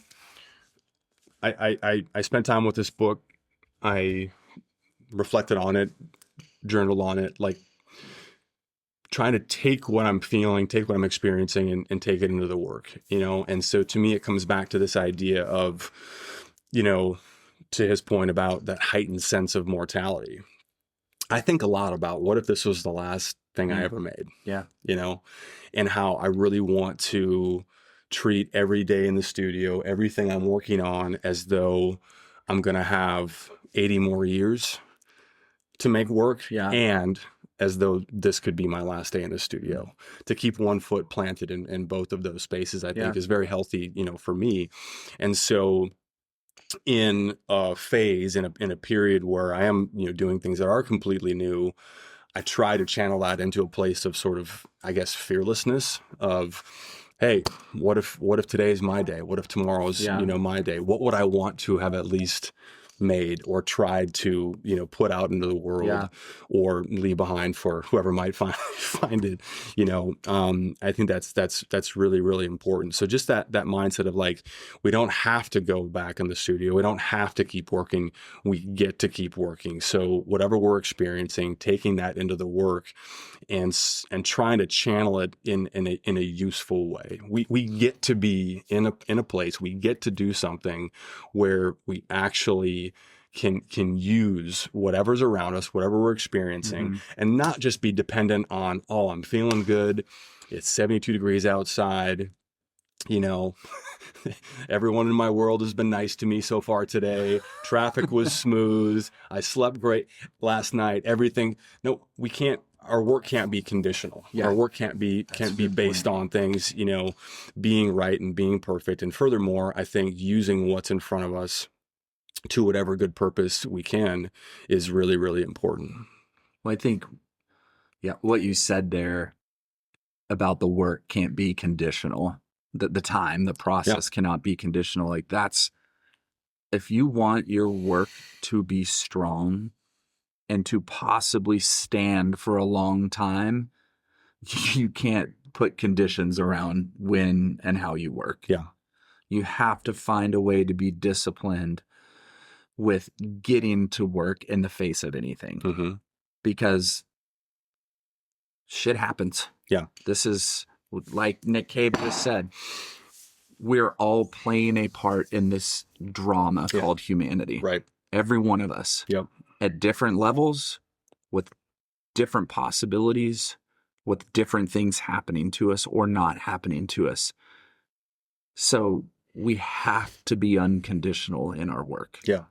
[SPEAKER 2] I spent time with this book. I reflected on it journal on it, like trying to take what I'm feeling, take what I'm experiencing and take it into the work, you know? And so to me, it comes back to this idea of, you know, to his point about that heightened sense of mortality. I think a lot about what if this was the last thing I ever made,
[SPEAKER 1] Yeah.
[SPEAKER 2] you know, and how I really want to treat every day in the studio, everything I'm working on as though I'm going to have 80 more years to make work.
[SPEAKER 1] Yeah.
[SPEAKER 2] And as though this could be my last day in the studio. To keep one foot planted in both of those spaces, I think is very healthy, you know, for me. And so in a phase, in a period where I am, you know, doing things that are completely new, I try to channel that into a place of sort of, I guess, fearlessness of, hey, what if today is my day? What if tomorrow's, you know, my day? What would I want to have at least made or tried to, you know, put out into the world or leave behind for whoever might find it, you know? I think that's really, really important. So just that mindset of like, we don't have to go back in the studio. We don't have to keep working. We get to keep working. So whatever we're experiencing, taking that into the work and trying to channel it in a useful way. We get to be in a place, we get to do something where we actually can use whatever's around us, whatever we're experiencing, and not just be dependent on, oh, I'm feeling good, it's 72 degrees outside, you know, everyone in my world has been nice to me so far today. Traffic was smooth. I slept great last night. Everything. No, we can't. Our work can't be conditional. Our work can't be based on things, you know, being right and being perfect. And furthermore, I think using what's in front of us to whatever good purpose we can is really, really important.
[SPEAKER 1] Well, I think, what you said there about the work can't be conditional. The time, the process cannot be conditional. Like that's, if you want your work to be strong and to possibly stand for a long time, you can't put conditions around when and how you work.
[SPEAKER 2] Yeah.
[SPEAKER 1] You have to find a way to be disciplined with getting to work in the face of anything. Because shit happens.
[SPEAKER 2] Yeah.
[SPEAKER 1] This is, like Nick Cave just said, we're all playing a part in this drama called humanity.
[SPEAKER 2] Right.
[SPEAKER 1] Every one of us.
[SPEAKER 2] Yep.
[SPEAKER 1] At different levels, with different possibilities, with different things happening to us or not happening to us. So we have to be unconditional in our work.
[SPEAKER 2] Yeah.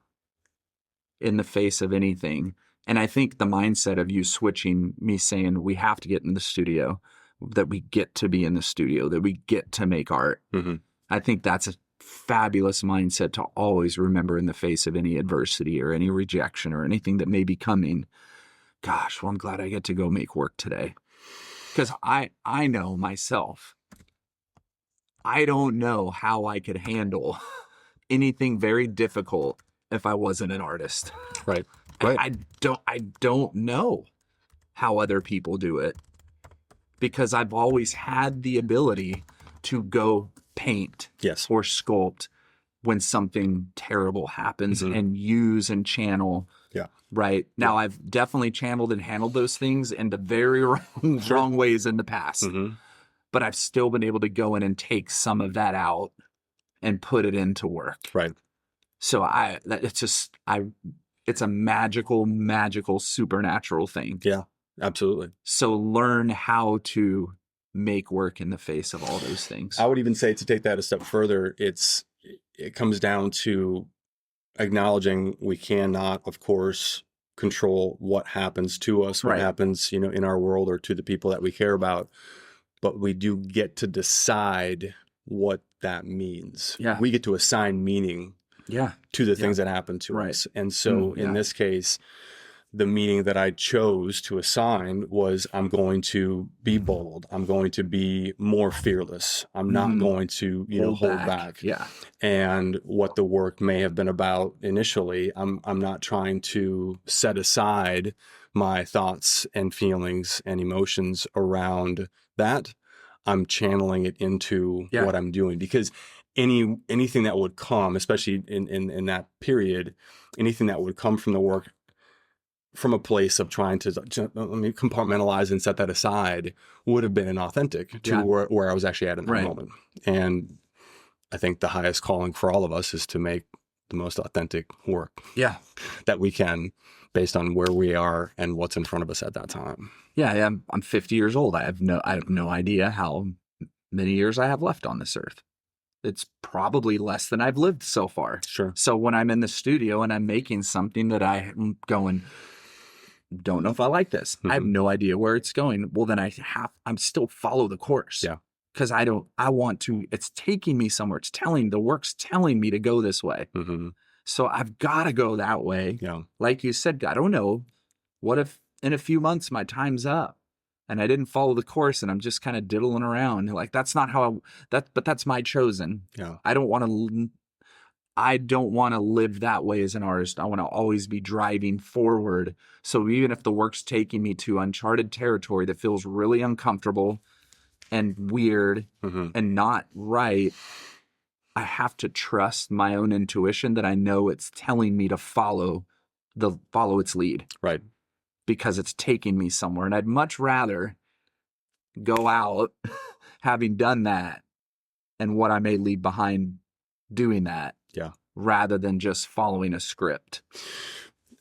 [SPEAKER 1] In the face of anything. And I think the mindset of you switching, me saying we have to get in the studio, that we get to be in the studio, that we get to make art. I think that's a fabulous mindset to always remember in the face of any adversity or any rejection or anything that may be coming. Gosh, well, I'm glad I get to go make work today. Because I know myself, I don't know how I could handle anything very difficult if I wasn't an artist.
[SPEAKER 2] Right.
[SPEAKER 1] I don't know how other people do it, because I've always had the ability to go paint or sculpt when something terrible happens and use and channel. Right. Now I've definitely channeled and handled those things in the very wrong ways in the past, but I've still been able to go in and take some of that out and put it into work.
[SPEAKER 2] Right.
[SPEAKER 1] So it's a magical, supernatural thing.
[SPEAKER 2] Yeah, absolutely.
[SPEAKER 1] So learn how to make work in the face of all those things.
[SPEAKER 2] I would even say, to take that a step further, it comes down to acknowledging we cannot, of course, control what happens to us, what happens, you know, in our world or to the people that we care about, but we do get to decide what that means.
[SPEAKER 1] Yeah.
[SPEAKER 2] We get to assign meaning to the things that happen to us. And so in this case, the meaning that I chose to assign was, I'm going to be bold. I'm going to be more fearless. I'm not going to, you know, hold back.
[SPEAKER 1] Yeah.
[SPEAKER 2] And what the work may have been about initially, I'm not trying to set aside my thoughts and feelings and emotions around that. I'm channeling it into what I'm doing, because anything that would come, especially in that period, anything that would come from the work from a place of trying to let me compartmentalize and set that aside would have been inauthentic to where I was actually at in that moment. And I think the highest calling for all of us is to make the most authentic work that we can based on where we are and what's in front of us at that time.
[SPEAKER 1] Yeah, I'm 50 years old. I have no idea how many years I have left on this earth. It's probably less than I've lived so far.
[SPEAKER 2] Sure.
[SPEAKER 1] So when I'm in the studio and I'm making something that I'm going, don't know if I like this. I have no idea where it's going. Well, then I'm still follow the course.
[SPEAKER 2] Yeah.
[SPEAKER 1] Because I want to, it's taking me somewhere. The work's telling me to go this way. So I've got to go that way.
[SPEAKER 2] Yeah.
[SPEAKER 1] Like you said, I don't know. What if in a few months my time's up and I didn't follow the course and I'm just kind of diddling around? Like, that's not how but that's my chosen.
[SPEAKER 2] Yeah.
[SPEAKER 1] I don't want to live that way as an artist. I want to always be driving forward. So even if the work's taking me to uncharted territory that feels really uncomfortable and weird and not right, I have to trust my own intuition that I know it's telling me to follow its lead.
[SPEAKER 2] Right.
[SPEAKER 1] Because it's taking me somewhere. And I'd much rather go out having done that and what I may leave behind doing that.
[SPEAKER 2] Yeah.
[SPEAKER 1] Rather than just following a script.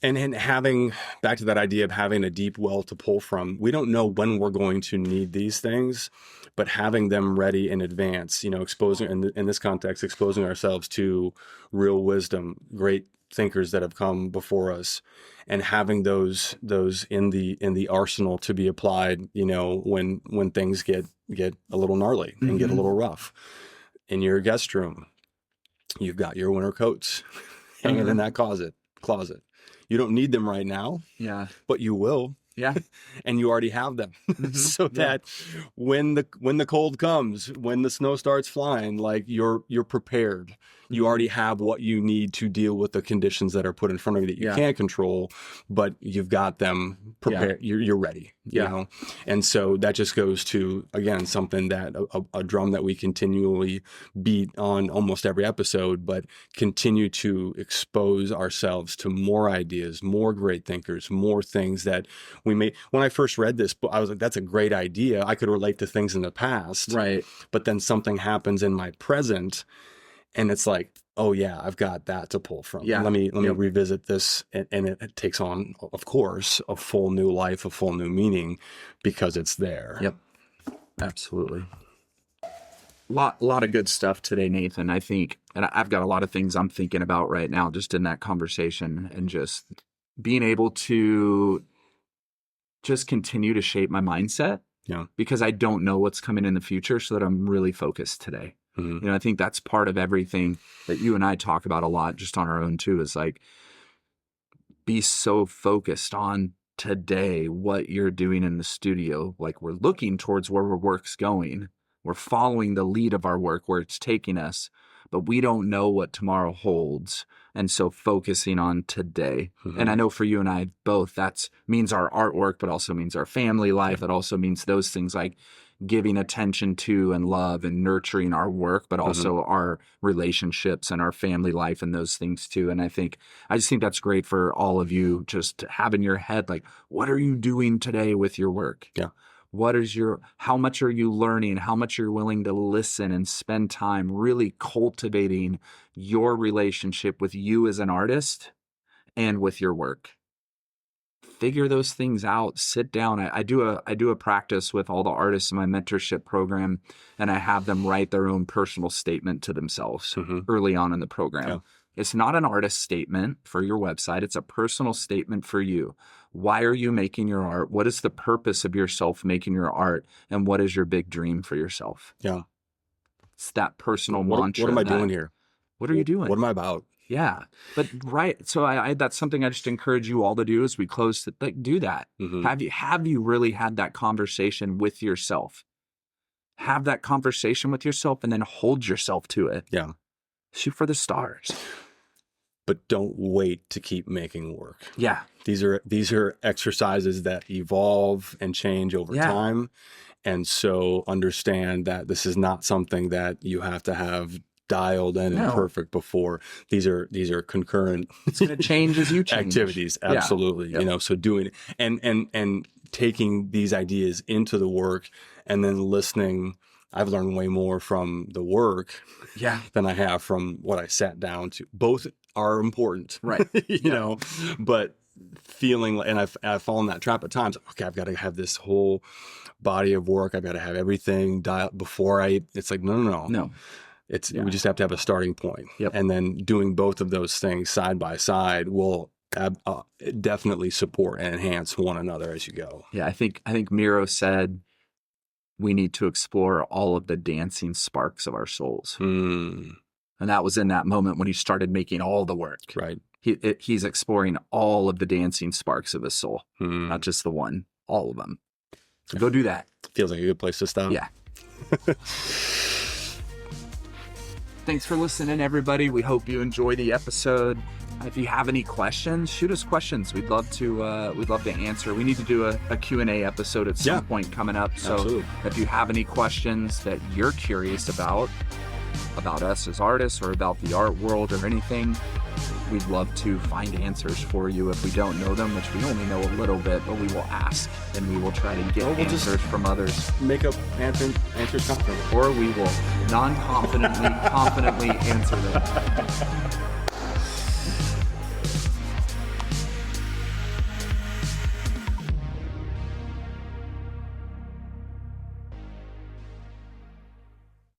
[SPEAKER 2] And having, back to that idea of having a deep well to pull from, we don't know when we're going to need these things, but having them ready in advance, exposing, in this context, exposing ourselves to real wisdom, great thinkers that have come before us, and having those in the arsenal to be applied, when things get a little gnarly and get a little rough. In your guest room, you've got your winter coats hanging in that closet. You don't need them right now. Yeah. But you will.
[SPEAKER 1] Yeah.
[SPEAKER 2] And you already have them. So that when the cold comes, when the snow starts flying, like you're prepared. You already have what you need to deal with the conditions that are put in front of you that you can't control, but you've got them prepared. You're ready. You know? And so that just goes to, again, something that a drum that we continually beat on almost every episode, but continue to expose ourselves to more ideas, more great thinkers, more things that we may. When I first read this book, I was like, that's a great idea. I could relate to things in the past. Right. But then something happens in my present, and it's like, oh yeah, I've got that to pull from. Yeah. Let me revisit this, and it takes on, of course, a full new life, a full new meaning, because it's there.
[SPEAKER 1] Yep. Absolutely. Lot of good stuff today, Nathan. I think, and I've got a lot of things I'm thinking about right now, just in that conversation, and just being able to just continue to shape my mindset. Yeah. Because I don't know what's coming in the future, so that I'm really focused today. I think that's part of everything that you and I talk about a lot, just on our own too, is like, be so focused on today, what you're doing in the studio. Like, we're looking towards where our work's going. We're following the lead of our work, where it's taking us, but we don't know what tomorrow holds. And so focusing on today. And I know for you and I both, that means our artwork, but also means our family life. It also means those things like giving attention to and love and nurturing our work, but also our relationships and our family life and those things too. And I just think that's great for all of you, just to have in your head, like, what are you doing today with your work? Yeah. How much are you learning? How much you're willing to listen and spend time really cultivating your relationship with you as an artist and with your work. Figure those things out. Sit down. I do a practice with all the artists in my mentorship program, and I have them write their own personal statement to themselves early on in the program. Yeah. It's not an artist statement for your website. It's a personal statement for you. Why are you making your art? What is the purpose of yourself making your art? And what is your big dream for yourself? Yeah. It's that personal mantra.
[SPEAKER 2] What am I doing here?
[SPEAKER 1] What are you doing?
[SPEAKER 2] What am I about?
[SPEAKER 1] Yeah. But right. So that's something I just encourage you all to do as we close, to like, do that. Have you really had that conversation with yourself? Have that conversation with yourself and then hold yourself to it. Yeah. Shoot for the stars.
[SPEAKER 2] But don't wait to keep making work.
[SPEAKER 1] Yeah.
[SPEAKER 2] These are exercises that evolve and change over time. And so understand that this is not something that you have to have dialed in and
[SPEAKER 1] No.
[SPEAKER 2] perfect before. These are concurrent
[SPEAKER 1] It's going to change as you change.
[SPEAKER 2] activities.
[SPEAKER 1] Yeah.
[SPEAKER 2] Absolutely.
[SPEAKER 1] Yep.
[SPEAKER 2] You know, so doing and taking these ideas into the work and then listening. I've learned way more from the work
[SPEAKER 1] Yeah.
[SPEAKER 2] than I have from what I sat down to. Both are important.
[SPEAKER 1] Right.
[SPEAKER 2] You know, but feeling, and I've fallen that trap at times. Okay, I've got to have this whole body of work. I've got to have everything dialed before it's like, no.
[SPEAKER 1] No.
[SPEAKER 2] We just have to have a starting point.
[SPEAKER 1] Yep.
[SPEAKER 2] And then doing both of those things side by side will definitely support and enhance one another as you go.
[SPEAKER 1] Yeah. I think Miro said we need to explore all of the dancing sparks of our souls.
[SPEAKER 2] Mm.
[SPEAKER 1] And that was in that moment when he started making all the work.
[SPEAKER 2] Right.
[SPEAKER 1] He's exploring all of the dancing sparks of his soul,
[SPEAKER 2] Mm.
[SPEAKER 1] not just the one, all of them. So go do that.
[SPEAKER 2] Feels like a good place to stop.
[SPEAKER 1] Yeah. Thanks for listening, everybody. We hope you enjoy the episode. If you have any questions, shoot us questions. We'd love to answer. We need to do a Q&A episode at some point coming up. So
[SPEAKER 2] Absolutely.
[SPEAKER 1] if you have any questions that you're curious about us as artists or about the art world or anything, we'd love to find answers for you. If we don't know them, which we only know a little bit, but we will ask and we will try to get answers from others.
[SPEAKER 2] Make up answers confidently.
[SPEAKER 1] Or we will confidently answer them.